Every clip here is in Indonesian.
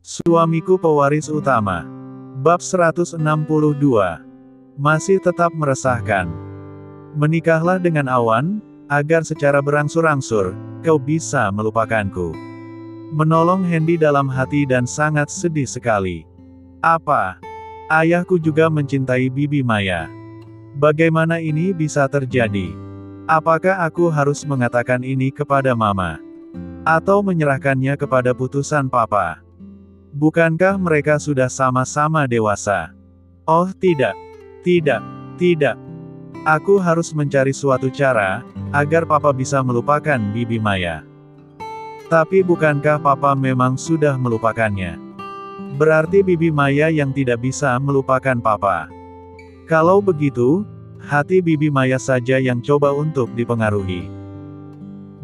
Suamiku pewaris utama. Bab 162. Masih tetap meresahkan. Menikahlah dengan Awan, agar secara berangsur-angsur, kau bisa melupakanku. Menolong Hendy dalam hati dan sangat sedih sekali. Apa? Ayahku juga mencintai Bibi Maya. Bagaimana ini bisa terjadi? Apakah aku harus mengatakan ini kepada Mama? Atau menyerahkannya kepada putusan Papa? Bukankah mereka sudah sama-sama dewasa? Oh tidak. Tidak. Tidak. Aku harus mencari suatu cara, agar Papa bisa melupakan Bibi Maya. Tapi bukankah Papa memang sudah melupakannya? Berarti Bibi Maya yang tidak bisa melupakan Papa. Kalau begitu, hati Bibi Maya saja yang coba untuk dipengaruhi.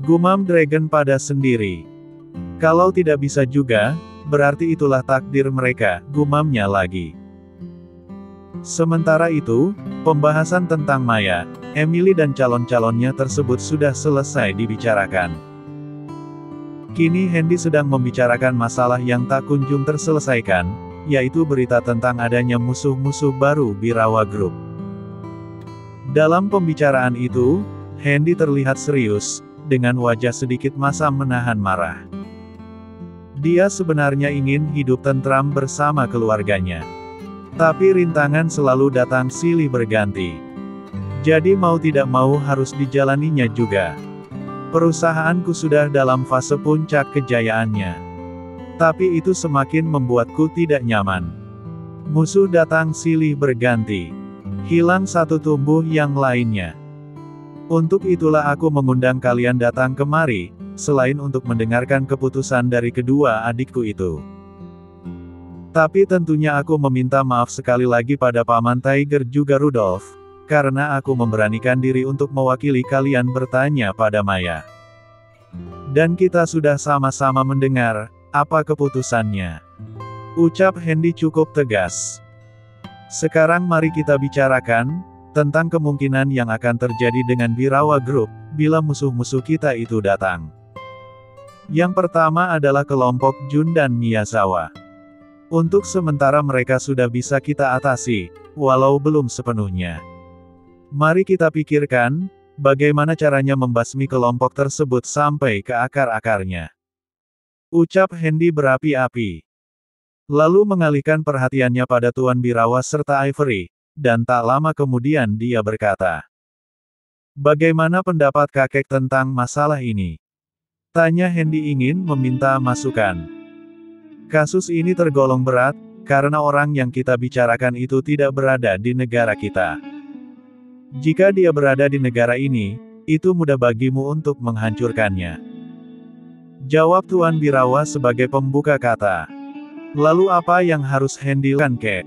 Gumam Dragon pada sendiri. Kalau tidak bisa juga, berarti itulah takdir mereka, gumamnya lagi. Sementara itu, pembahasan tentang Maya, Emily dan calon-calonnya tersebut sudah selesai dibicarakan. Kini Hendy sedang membicarakan masalah yang tak kunjung terselesaikan, yaitu berita tentang adanya musuh-musuh baru Birawa Group. Dalam pembicaraan itu, Hendy terlihat serius, dengan wajah sedikit masam menahan marah. Dia sebenarnya ingin hidup tentram bersama keluarganya. Tapi rintangan selalu datang silih berganti. Jadi mau tidak mau harus dijalaninya juga. Perusahaanku sudah dalam fase puncak kejayaannya. Tapi itu semakin membuatku tidak nyaman. Musuh datang silih berganti. Hilang satu tumbuh yang lainnya. Untuk itulah aku mengundang kalian datang kemari, selain untuk mendengarkan keputusan dari kedua adikku itu. Tapi tentunya aku meminta maaf sekali lagi pada Paman Tiger juga Rudolph, karena aku memberanikan diri untuk mewakili kalian bertanya pada Maya. Dan kita sudah sama-sama mendengar, apa keputusannya. Ucap Hendy cukup tegas. Sekarang mari kita bicarakan, tentang kemungkinan yang akan terjadi dengan Birawa Group, bila musuh-musuh kita itu datang. Yang pertama adalah kelompok Jun dan Miyazawa. Untuk sementara mereka sudah bisa kita atasi, walau belum sepenuhnya. Mari kita pikirkan, bagaimana caranya membasmi kelompok tersebut sampai ke akar-akarnya. Ucap Hendy berapi-api. Lalu mengalihkan perhatiannya pada Tuan Birawa serta Ivory, dan tak lama kemudian dia berkata. Bagaimana pendapat kakek tentang masalah ini? Tanya Hendy ingin meminta masukan. Kasus ini tergolong berat, karena orang yang kita bicarakan itu tidak berada di negara kita. Jika dia berada di negara ini, itu mudah bagimu untuk menghancurkannya. Jawab Tuan Birawa sebagai pembuka kata. Lalu apa yang harus Hendy lakukan, kek?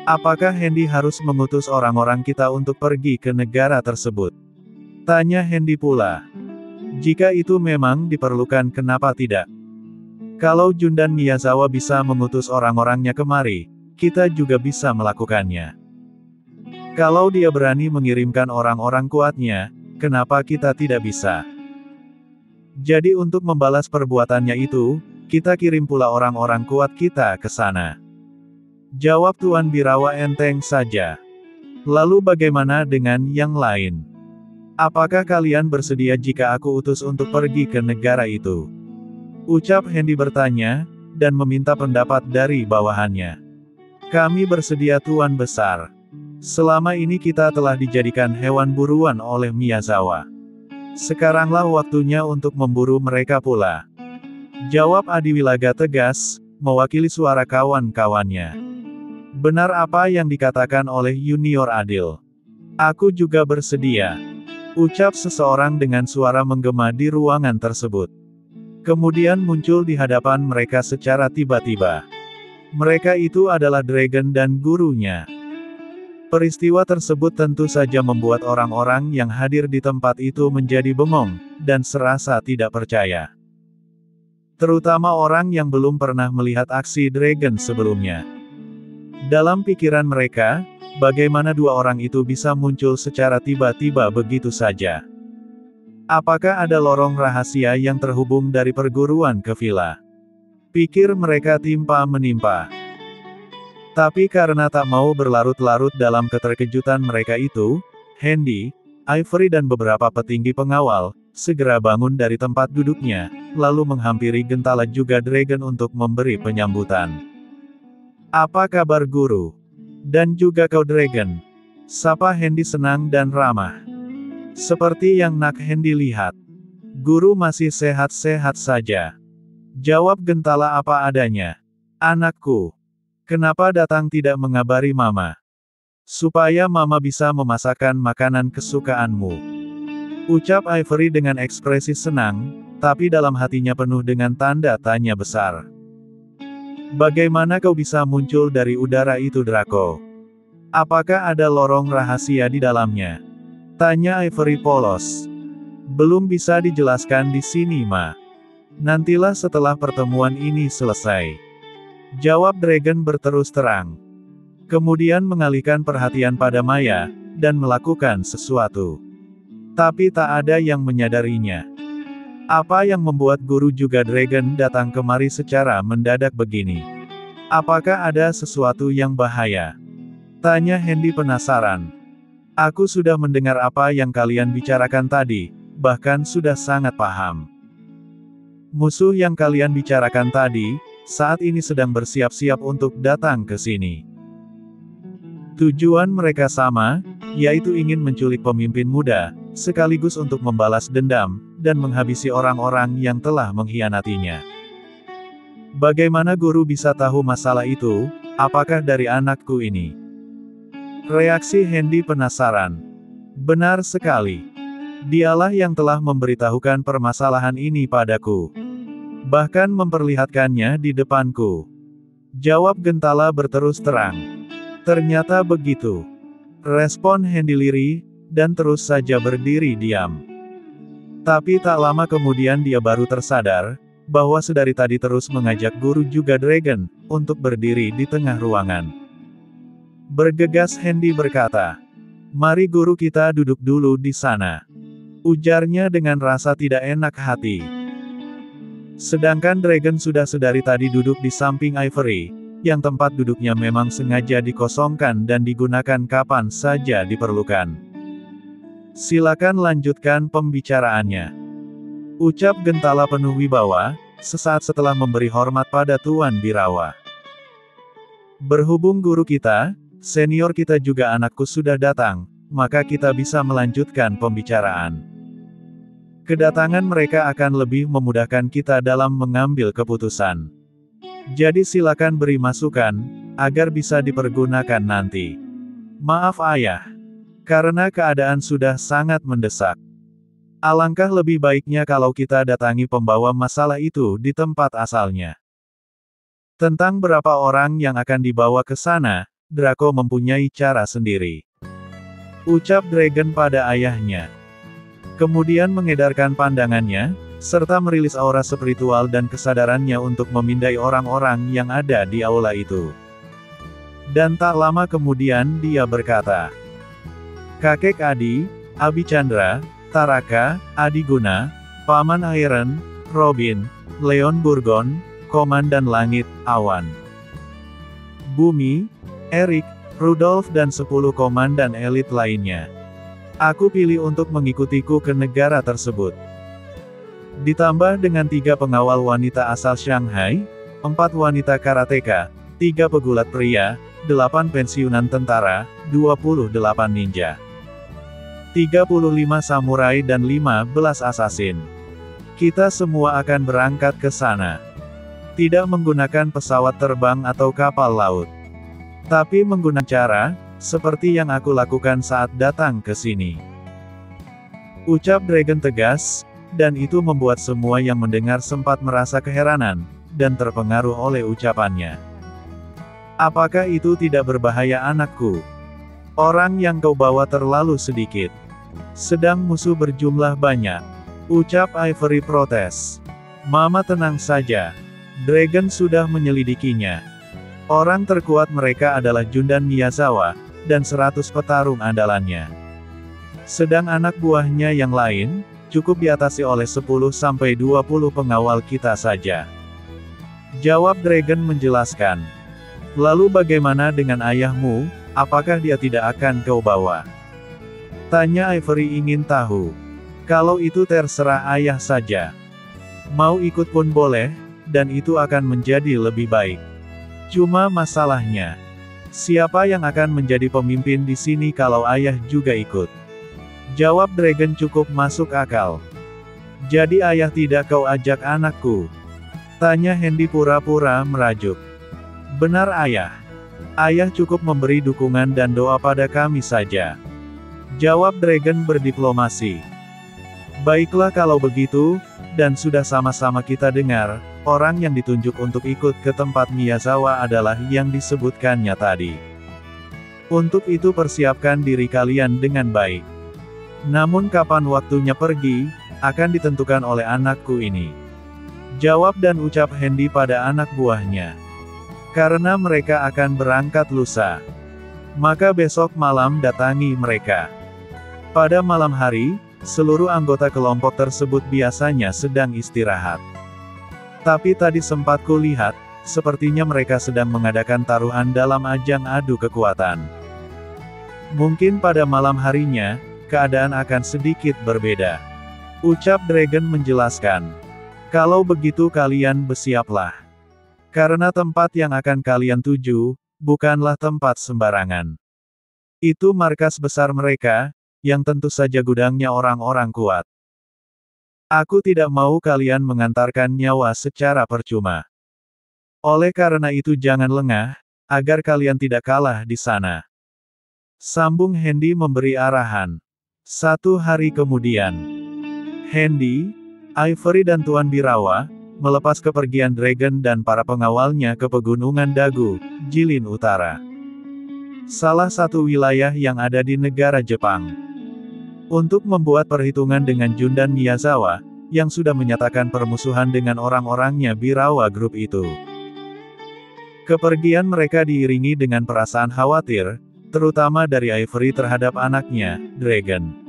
Apakah Hendy harus mengutus orang-orang kita untuk pergi ke negara tersebut? Tanya Hendy pula. Jika itu memang diperlukan, kenapa tidak? Kalau Jun dan Miyazawa bisa mengutus orang-orangnya kemari, kita juga bisa melakukannya. Kalau dia berani mengirimkan orang-orang kuatnya, kenapa kita tidak bisa? Jadi untuk membalas perbuatannya itu, kita kirim pula orang-orang kuat kita ke sana. Jawab Tuan Birawa enteng saja. Lalu bagaimana dengan yang lain? Apakah kalian bersedia jika aku utus untuk pergi ke negara itu? Ucap Hendy bertanya, dan meminta pendapat dari bawahannya. Kami bersedia Tuan Besar. Selama ini kita telah dijadikan hewan buruan oleh Miyazawa. Sekaranglah waktunya untuk memburu mereka pula. Jawab Adiwilaga tegas, mewakili suara kawan-kawannya. Benar apa yang dikatakan oleh Junior Adil. Aku juga bersedia. Ucap seseorang dengan suara menggema di ruangan tersebut. Kemudian muncul di hadapan mereka secara tiba-tiba. Mereka itu adalah Dragon dan gurunya. Peristiwa tersebut tentu saja membuat orang-orang yang hadir di tempat itu menjadi bengong, dan serasa tidak percaya. Terutama orang yang belum pernah melihat aksi Dragon sebelumnya. Dalam pikiran mereka, bagaimana dua orang itu bisa muncul secara tiba-tiba begitu saja? Apakah ada lorong rahasia yang terhubung dari perguruan ke villa? Pikir mereka timpa-menimpa. Tapi karena tak mau berlarut-larut dalam keterkejutan mereka itu, Handy, Ivory dan beberapa petinggi pengawal, segera bangun dari tempat duduknya, lalu menghampiri Gentala juga Dragon untuk memberi penyambutan. "Apa kabar guru? Dan juga kau Dragon?" Sapa Handy senang dan ramah. "Seperti yang nak Handy lihat. Guru masih sehat-sehat saja," jawab Gentala apa adanya. "Anakku, kenapa datang tidak mengabari Mama? Supaya Mama bisa memasakkan makanan kesukaanmu," ucap Ivory dengan ekspresi senang, tapi dalam hatinya penuh dengan tanda tanya besar. "Bagaimana kau bisa muncul dari udara itu Draco? Apakah ada lorong rahasia di dalamnya?" tanya Ivory polos. "Belum bisa dijelaskan di sini Ma. Nantilah setelah pertemuan ini selesai," jawab Dragon berterus terang. Kemudian mengalihkan perhatian pada Maya, dan melakukan sesuatu. Tapi tak ada yang menyadarinya. "Apa yang membuat guru juga Dragon datang kemari secara mendadak begini? Apakah ada sesuatu yang bahaya?" tanya Handy penasaran. "Aku sudah mendengar apa yang kalian bicarakan tadi, bahkan sudah sangat paham. Musuh yang kalian bicarakan tadi, saat ini sedang bersiap-siap untuk datang ke sini. Tujuan mereka sama, yaitu ingin menculik pemimpin muda, sekaligus untuk membalas dendam, dan menghabisi orang-orang yang telah mengkhianatinya." "Bagaimana guru bisa tahu masalah itu? Apakah dari anakku ini?" reaksi Handy penasaran. "Benar sekali. Dialah yang telah memberitahukan permasalahan ini padaku. Bahkan memperlihatkannya di depanku," jawab Gentala berterus terang. "Ternyata begitu," respon Handy lirih, dan terus saja berdiri diam. Tapi tak lama kemudian dia baru tersadar, bahwa sedari tadi terus mengajak guru juga Dragon, untuk berdiri di tengah ruangan. Bergegas Handy berkata, "Mari guru kita duduk dulu di sana," ujarnya dengan rasa tidak enak hati. Sedangkan Dragon sudah sedari tadi duduk di samping Ivory, yang tempat duduknya memang sengaja dikosongkan dan digunakan kapan saja diperlukan. "Silakan lanjutkan pembicaraannya," ucap Gentala penuh wibawa, sesaat setelah memberi hormat pada Tuan Birawa. "Berhubung guru kita, senior kita juga anakku sudah datang, maka kita bisa melanjutkan pembicaraan. Kedatangan mereka akan lebih memudahkan kita dalam mengambil keputusan. Jadi silakan beri masukan, agar bisa dipergunakan nanti. Maaf Ayah. Karena keadaan sudah sangat mendesak. Alangkah lebih baiknya kalau kita datangi pembawa masalah itu di tempat asalnya. Tentang berapa orang yang akan dibawa ke sana, Draco mempunyai cara sendiri," ucap Dragon pada ayahnya. Kemudian mengedarkan pandangannya, serta merilis aura spiritual dan kesadarannya untuk memindai orang-orang yang ada di aula itu. Dan tak lama kemudian dia berkata, "Kakek Adi, Abi Chandra, Taraka, Adi Guna, Paman Iron, Robin, Leon Burgon, Komandan Langit, Awan, Bumi, Erik, Rudolf dan 10 komandan elit lainnya. Aku pilih untuk mengikutiku ke negara tersebut. Ditambah dengan 3 pengawal wanita asal Shanghai, 4 wanita karateka, 3 pegulat pria, 8 pensiunan tentara, 28 ninja, 35 samurai dan 15 asasin. Kita semua akan berangkat ke sana. Tidak menggunakan pesawat terbang atau kapal laut. Tapi menggunakan cara, seperti yang aku lakukan saat datang ke sini," ucap Dragon tegas, dan itu membuat semua yang mendengar sempat merasa keheranan, dan terpengaruh oleh ucapannya. "Apakah itu tidak berbahaya anakku? Orang yang kau bawa terlalu sedikit. Sedang musuh berjumlah banyak," ucap Ivory protes. "Mama tenang saja. Dragon sudah menyelidikinya. Orang terkuat mereka adalah Jundan Miyazawa, dan 100 petarung andalannya. Sedang anak buahnya yang lain, cukup diatasi oleh 10-20 pengawal kita saja. Jawab Dragon menjelaskan. Lalu bagaimana dengan ayahmu, apakah dia tidak akan kau bawa? Tanya Ivory ingin tahu. Kalau itu terserah ayah saja. Mau ikut pun boleh, dan itu akan menjadi lebih baik. Cuma masalahnya, siapa yang akan menjadi pemimpin di sini kalau ayah juga ikut? Jawab Dragon cukup masuk akal. Jadi ayah tidak kau ajak anakku? Tanya Handy pura-pura merajuk. Benar ayah. Ayah cukup memberi dukungan dan doa pada kami saja. Jawab Dragon berdiplomasi. Baiklah kalau begitu, dan sudah sama-sama kita dengar, orang yang ditunjuk untuk ikut ke tempat Miyazawa adalah yang disebutkannya tadi. Untuk itu persiapkan diri kalian dengan baik. Namun kapan waktunya pergi, akan ditentukan oleh anakku ini. Jawab dan ucap Handy pada anak buahnya. Karena mereka akan berangkat lusa. Maka besok malam datangi mereka. Pada malam hari, seluruh anggota kelompok tersebut biasanya sedang istirahat. Tapi tadi sempat kulihat, sepertinya mereka sedang mengadakan taruhan dalam ajang adu kekuatan. Mungkin pada malam harinya, keadaan akan sedikit berbeda. Ucap Dragon menjelaskan. Kalau begitu kalian bersiaplah. Karena tempat yang akan kalian tuju, bukanlah tempat sembarangan. Itu markas besar mereka, yang tentu saja gudangnya orang-orang kuat. Aku tidak mau kalian mengantarkan nyawa secara percuma. Oleh karena itu jangan lengah, agar kalian tidak kalah di sana. Sambung Handy memberi arahan. 1 hari kemudian, Handy, Ivory dan Tuan Birawa, melepas kepergian Dragon dan para pengawalnya ke Pegunungan Dagu, Jilin Utara. Salah satu wilayah yang ada di negara Jepang. Untuk membuat perhitungan dengan Jundan Miyazawa, yang sudah menyatakan permusuhan dengan orang-orangnya Birawa Group itu. Kepergian mereka diiringi dengan perasaan khawatir, terutama dari Ivory terhadap anaknya, Dragon.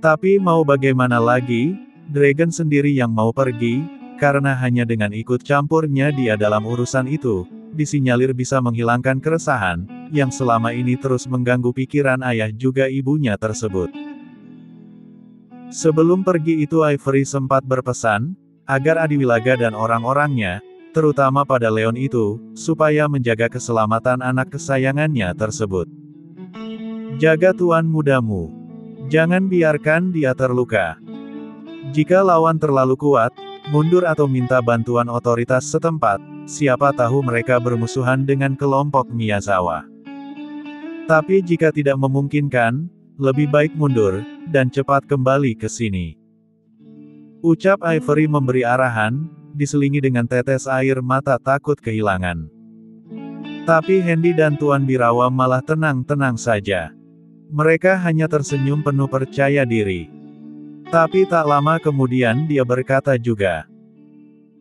Tapi mau bagaimana lagi, Dragon sendiri yang mau pergi, karena hanya dengan ikut campurnya dia dalam urusan itu, disinyalir bisa menghilangkan keresahan, yang selama ini terus mengganggu pikiran ayah juga ibunya tersebut. Sebelum pergi itu Ivory sempat berpesan, agar Adiwilaga dan orang-orangnya, terutama pada Leon itu, supaya menjaga keselamatan anak kesayangannya tersebut. Jaga tuan mudamu. Jangan biarkan dia terluka. Jika lawan terlalu kuat, mundur atau minta bantuan otoritas setempat, siapa tahu mereka bermusuhan dengan kelompok Miyazawa. Tapi jika tidak memungkinkan, lebih baik mundur, dan cepat kembali ke sini. Ucap Ivory memberi arahan, diselingi dengan tetes air mata takut kehilangan. Tapi Handy dan Tuan Birawa malah tenang-tenang saja. Mereka hanya tersenyum penuh percaya diri. Tapi tak lama kemudian dia berkata juga.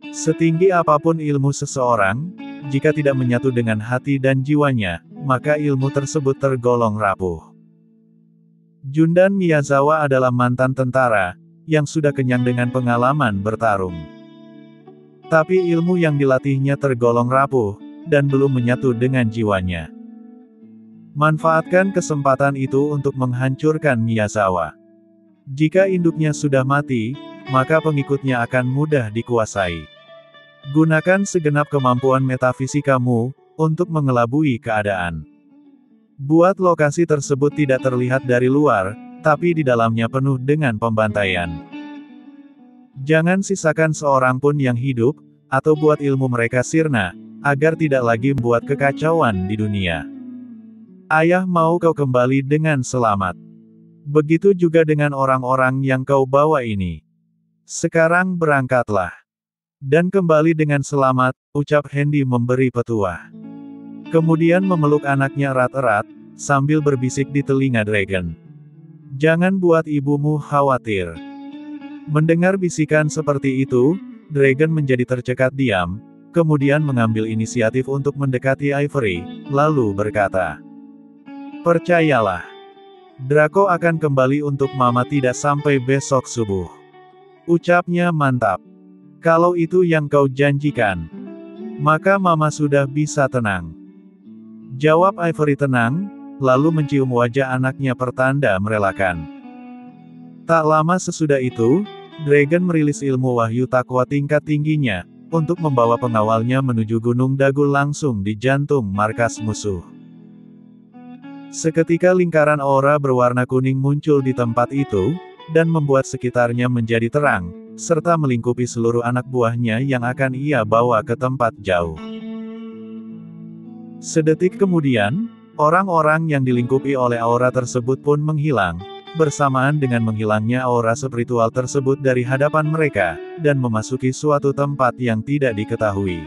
Setinggi apapun ilmu seseorang, jika tidak menyatu dengan hati dan jiwanya, maka ilmu tersebut tergolong rapuh. Jundan Miyazawa adalah mantan tentara, yang sudah kenyang dengan pengalaman bertarung. Tapi ilmu yang dilatihnya tergolong rapuh, dan belum menyatu dengan jiwanya. Manfaatkan kesempatan itu untuk menghancurkan Miyazawa. Jika induknya sudah mati, maka pengikutnya akan mudah dikuasai. Gunakan segenap kemampuan metafisikamu, untuk mengelabui keadaan. Buat lokasi tersebut tidak terlihat dari luar, tapi di dalamnya penuh dengan pembantaian. Jangan sisakan seorang pun yang hidup, atau buat ilmu mereka sirna, agar tidak lagi membuat kekacauan di dunia. Ayah mau kau kembali dengan selamat. Begitu juga dengan orang-orang yang kau bawa ini. Sekarang berangkatlah. Dan kembali dengan selamat, ucap Handy memberi petuah. Kemudian memeluk anaknya erat-erat, sambil berbisik di telinga Dragon. Jangan buat ibumu khawatir. Mendengar bisikan seperti itu, Dragon menjadi tercekat diam, kemudian mengambil inisiatif untuk mendekati Ivory, lalu berkata. Percayalah. Draco akan kembali untuk Mama tidak sampai besok subuh. Ucapnya mantap. Kalau itu yang kau janjikan, maka Mama sudah bisa tenang. Jawab Ivory tenang, lalu mencium wajah anaknya pertanda merelakan. Tak lama sesudah itu, Dragon merilis ilmu wahyu takwa tingkat tingginya, untuk membawa pengawalnya menuju Gunung Dagul langsung di jantung markas musuh. Seketika lingkaran aura berwarna kuning muncul di tempat itu, dan membuat sekitarnya menjadi terang, serta melingkupi seluruh anak buahnya yang akan ia bawa ke tempat jauh. Sedetik kemudian, orang-orang yang dilingkupi oleh aura tersebut pun menghilang, bersamaan dengan menghilangnya aura spiritual tersebut dari hadapan mereka, dan memasuki suatu tempat yang tidak diketahui.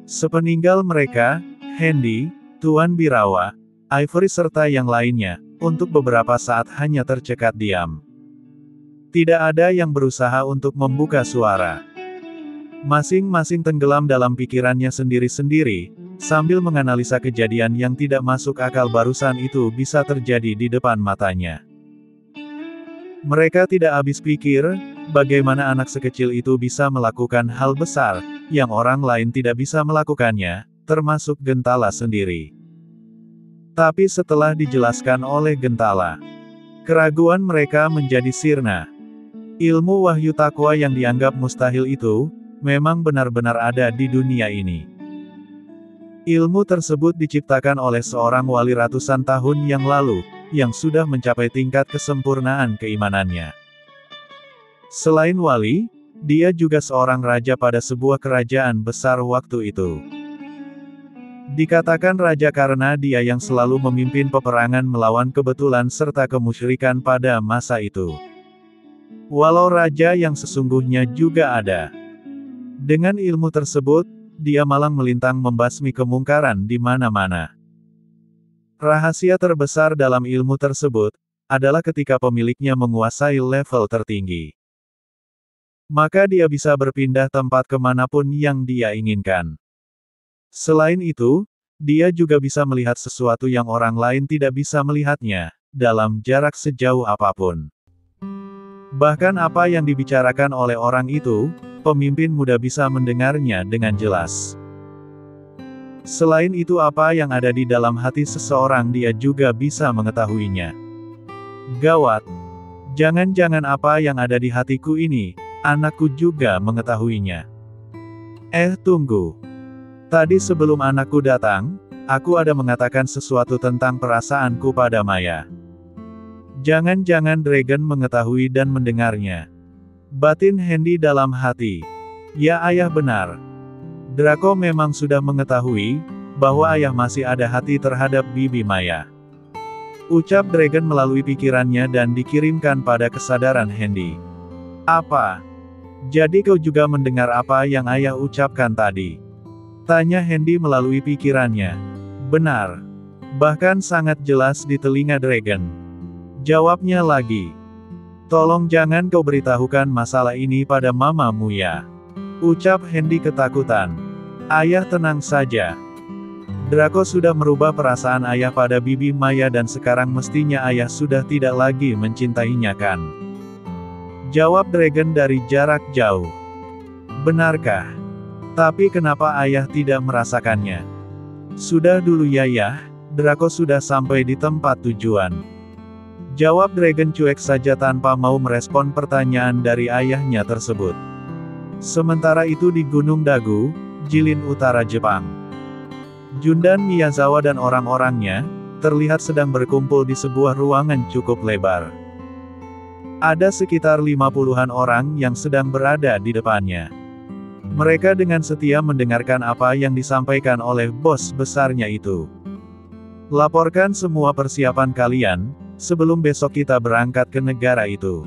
Sepeninggal mereka, Handy, Tuan Birawa, Ivory serta yang lainnya, untuk beberapa saat hanya tercekat diam. Tidak ada yang berusaha untuk membuka suara. Masing-masing tenggelam dalam pikirannya sendiri-sendiri, sambil menganalisa kejadian yang tidak masuk akal barusan itu bisa terjadi di depan matanya. Mereka tidak habis pikir, bagaimana anak sekecil itu bisa melakukan hal besar, yang orang lain tidak bisa melakukannya, termasuk Gentala sendiri. Tapi setelah dijelaskan oleh Gentala, keraguan mereka menjadi sirna. Ilmu wahyu takwa yang dianggap mustahil itu, memang benar-benar ada di dunia ini. Ilmu tersebut diciptakan oleh seorang wali ratusan tahun yang lalu, yang sudah mencapai tingkat kesempurnaan keimanannya. Selain wali, dia juga seorang raja pada sebuah kerajaan besar waktu itu. Dikatakan raja karena dia yang selalu memimpin peperangan melawan kebetulan serta kemusyrikan pada masa itu. Walau raja yang sesungguhnya juga ada. Dengan ilmu tersebut, dia malang melintang membasmi kemungkaran di mana-mana. Rahasia terbesar dalam ilmu tersebut, adalah ketika pemiliknya menguasai level tertinggi. Maka dia bisa berpindah tempat kemanapun yang dia inginkan. Selain itu, dia juga bisa melihat sesuatu yang orang lain tidak bisa melihatnya, dalam jarak sejauh apapun. Bahkan apa yang dibicarakan oleh orang itu, pemimpin muda bisa mendengarnya dengan jelas. Selain itu apa yang ada di dalam hati seseorang dia juga bisa mengetahuinya. Gawat! Jangan-jangan apa yang ada di hatiku ini, anakku juga mengetahuinya. Tunggu. Tadi sebelum anakku datang, aku ada mengatakan sesuatu tentang perasaanku pada Maya. Jangan-jangan Dragon mengetahui dan mendengarnya. Batin Handy dalam hati. Ya ayah benar. Draco memang sudah mengetahui, bahwa ayah masih ada hati terhadap Bibi Maya. Ucap Dragon melalui pikirannya dan dikirimkan pada kesadaran Handy. Apa? Jadi kau juga mendengar apa yang ayah ucapkan tadi? Tanya Handy melalui pikirannya. Benar. Bahkan sangat jelas di telinga Dragon. Jawabnya lagi. Tolong jangan kau beritahukan masalah ini pada mamamu ya. Ucap Handy ketakutan. Ayah tenang saja. Draco sudah merubah perasaan ayah pada Bibi Maya dan sekarang mestinya ayah sudah tidak lagi mencintainya kan? Jawab Dragon dari jarak jauh. Benarkah? Tapi kenapa ayah tidak merasakannya? Sudah dulu ya yah, Draco sudah sampai di tempat tujuan. Jawab Dragon cuek saja tanpa mau merespon pertanyaan dari ayahnya tersebut. Sementara itu di Gunung Dagu, Jilin Utara Jepang. Jundan Miyazawa dan orang-orangnya, terlihat sedang berkumpul di sebuah ruangan cukup lebar. Ada sekitar 50-an orang yang sedang berada di depannya. Mereka dengan setia mendengarkan apa yang disampaikan oleh bos besarnya itu. Laporkan semua persiapan kalian, sebelum besok kita berangkat ke negara itu.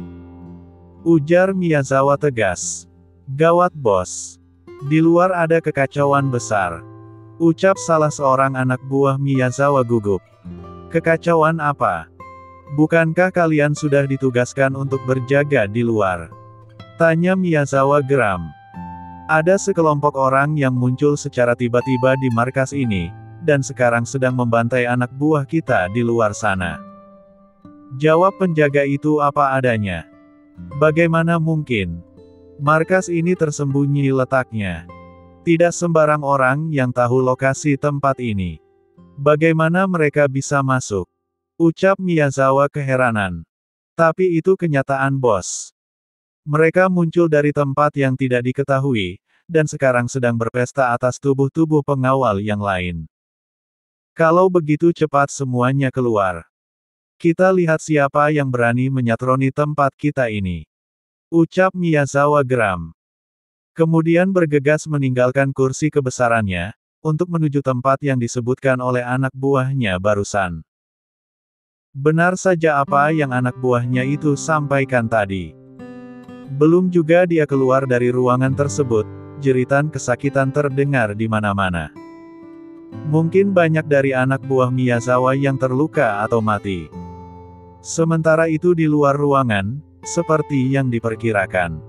Ujar Miyazawa tegas. Gawat bos. Di luar ada kekacauan besar. Ucap salah seorang anak buah Miyazawa gugup. Kekacauan apa? Bukankah kalian sudah ditugaskan untuk berjaga di luar? Tanya Miyazawa geram. Ada sekelompok orang yang muncul secara tiba-tiba di markas ini, dan sekarang sedang membantai anak buah kita di luar sana. Jawab penjaga itu apa adanya. Bagaimana mungkin? Markas ini tersembunyi letaknya. Tidak sembarang orang yang tahu lokasi tempat ini. Bagaimana mereka bisa masuk? Ucap Miyazawa keheranan. Tapi itu kenyataan, bos. Mereka muncul dari tempat yang tidak diketahui, dan sekarang sedang berpesta atas tubuh-tubuh pengawal yang lain. Kalau begitu cepat semuanya keluar. Kita lihat siapa yang berani menyatroni tempat kita ini. Ucap Miyazawa geram. Kemudian bergegas meninggalkan kursi kebesarannya, untuk menuju tempat yang disebutkan oleh anak buahnya barusan. Benar saja apa yang anak buahnya itu sampaikan tadi. Belum juga dia keluar dari ruangan tersebut, jeritan kesakitan terdengar di mana-mana. Mungkin banyak dari anak buah Miyazawa yang terluka atau mati. Sementara itu di luar ruangan, seperti yang diperkirakan,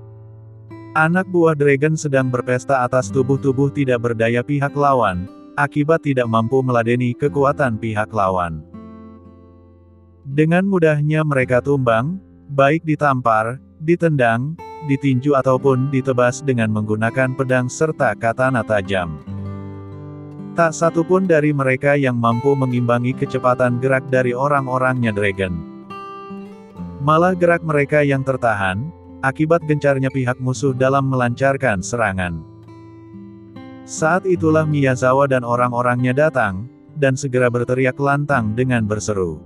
anak buah Dragon sedang berpesta atas tubuh-tubuh tidak berdaya pihak lawan, akibat tidak mampu meladeni kekuatan pihak lawan. Dengan mudahnya mereka tumbang, baik ditampar, ditendang, ditinju ataupun ditebas dengan menggunakan pedang serta katana tajam. Tak satu pun dari mereka yang mampu mengimbangi kecepatan gerak dari orang-orangnya Dragon. Malah gerak mereka yang tertahan, akibat gencarnya pihak musuh dalam melancarkan serangan. Saat itulah Miyazawa dan orang-orangnya datang, dan segera berteriak lantang dengan berseru.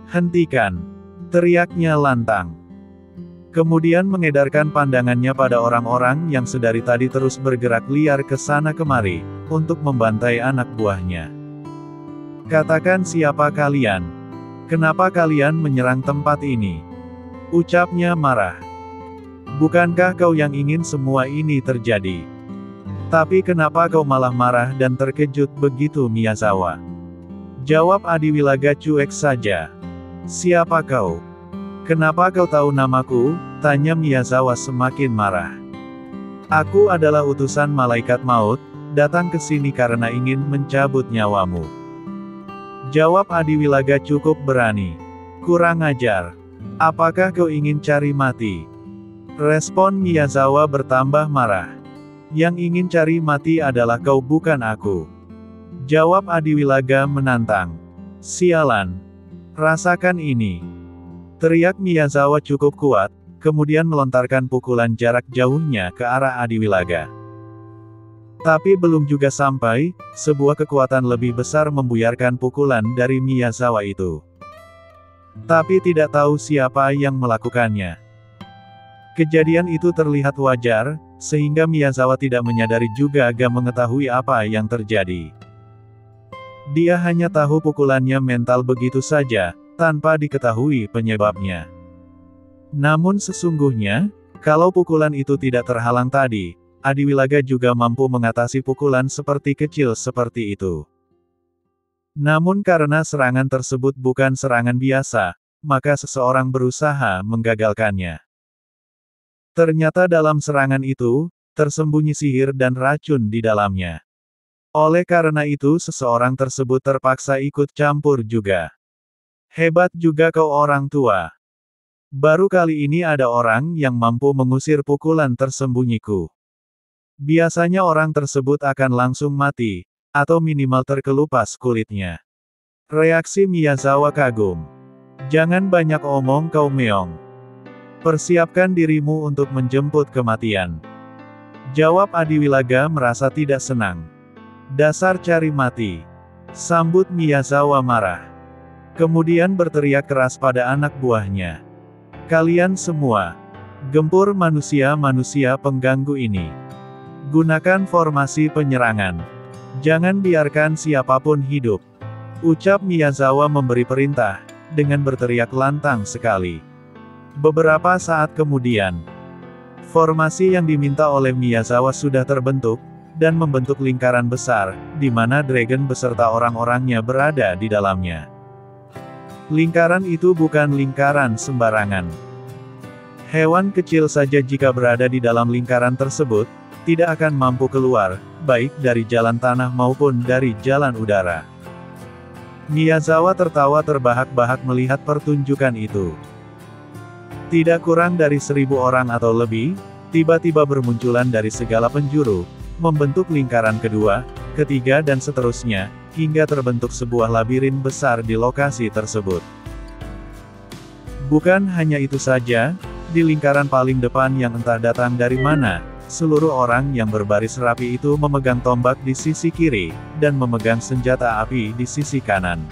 "Hentikan!" teriaknya lantang. Kemudian mengedarkan pandangannya pada orang-orang yang sedari tadi terus bergerak liar ke sana kemari, untuk membantai anak buahnya. "Katakan siapa kalian? Kenapa kalian menyerang tempat ini?" ucapnya marah. "Bukankah kau yang ingin semua ini terjadi? Tapi kenapa kau malah marah dan terkejut begitu Miyazawa?" Jawab Adiwilaga cuek saja. "Siapa kau? Kenapa kau tahu namaku?" tanya Miyazawa semakin marah. "Aku adalah utusan malaikat maut, datang ke sini karena ingin mencabut nyawamu." Jawab Adiwilaga cukup berani. "Kurang ajar. Apakah kau ingin cari mati?" Respon Miyazawa bertambah marah. "Yang ingin cari mati adalah kau bukan aku." Jawab Adiwilaga menantang. "Sialan. Rasakan ini." Teriak Miyazawa cukup kuat, kemudian melontarkan pukulan jarak jauhnya ke arah Adiwilaga. Tapi belum juga sampai, sebuah kekuatan lebih besar membuyarkan pukulan dari Miyazawa itu. Tapi tidak tahu siapa yang melakukannya. Kejadian itu terlihat wajar, sehingga Miyazawa tidak menyadari juga agak mengetahui apa yang terjadi. Dia hanya tahu pukulannya mental begitu saja, tanpa diketahui penyebabnya. Namun sesungguhnya, kalau pukulan itu tidak terhalang tadi, Adiwilaga juga mampu mengatasi pukulan seperti kecil seperti itu. Namun karena serangan tersebut bukan serangan biasa, maka seseorang berusaha menggagalkannya. Ternyata dalam serangan itu, tersembunyi sihir dan racun di dalamnya. Oleh karena itu seseorang tersebut terpaksa ikut campur juga. Hebat juga kau orang tua. Baru kali ini ada orang yang mampu mengusir pukulan tersembunyiku. Biasanya orang tersebut akan langsung mati, atau minimal terkelupas kulitnya. Reaksi Miyazawa kagum. "Jangan banyak omong kau meong. Persiapkan dirimu untuk menjemput kematian." Jawab Adiwilaga merasa tidak senang. "Dasar cari mati." Sambut Miyazawa marah. Kemudian berteriak keras pada anak buahnya. "Kalian semua, gempur manusia-manusia pengganggu ini. Gunakan formasi penyerangan. Jangan biarkan siapapun hidup." Ucap Miyazawa memberi perintah, dengan berteriak lantang sekali. Beberapa saat kemudian, formasi yang diminta oleh Miyazawa sudah terbentuk, dan membentuk lingkaran besar, di mana Dragon beserta orang-orangnya berada di dalamnya. Lingkaran itu bukan lingkaran sembarangan. Hewan kecil saja jika berada di dalam lingkaran tersebut, tidak akan mampu keluar, baik dari jalan tanah maupun dari jalan udara. Miyazawa tertawa terbahak-bahak melihat pertunjukan itu. Tidak kurang dari 1000 orang atau lebih, tiba-tiba bermunculan dari segala penjuru, membentuk lingkaran kedua, ketiga dan seterusnya, hingga terbentuk sebuah labirin besar di lokasi tersebut. Bukan hanya itu saja, di lingkaran paling depan yang entah datang dari mana, seluruh orang yang berbaris rapi itu memegang tombak di sisi kiri, dan memegang senjata api di sisi kanan.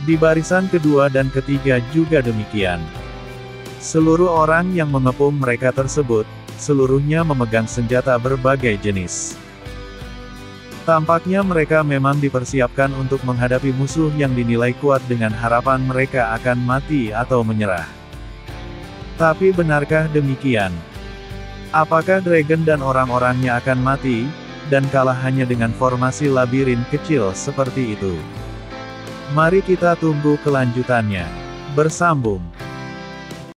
Di barisan kedua dan ketiga juga demikian. Seluruh orang yang mengepung mereka tersebut, seluruhnya memegang senjata berbagai jenis. Tampaknya mereka memang dipersiapkan untuk menghadapi musuh yang dinilai kuat dengan harapan mereka akan mati atau menyerah. Tapi benarkah demikian? Apakah Dragon dan orang-orangnya akan mati, dan kalah hanya dengan formasi labirin kecil seperti itu? Mari kita tunggu kelanjutannya. Bersambung.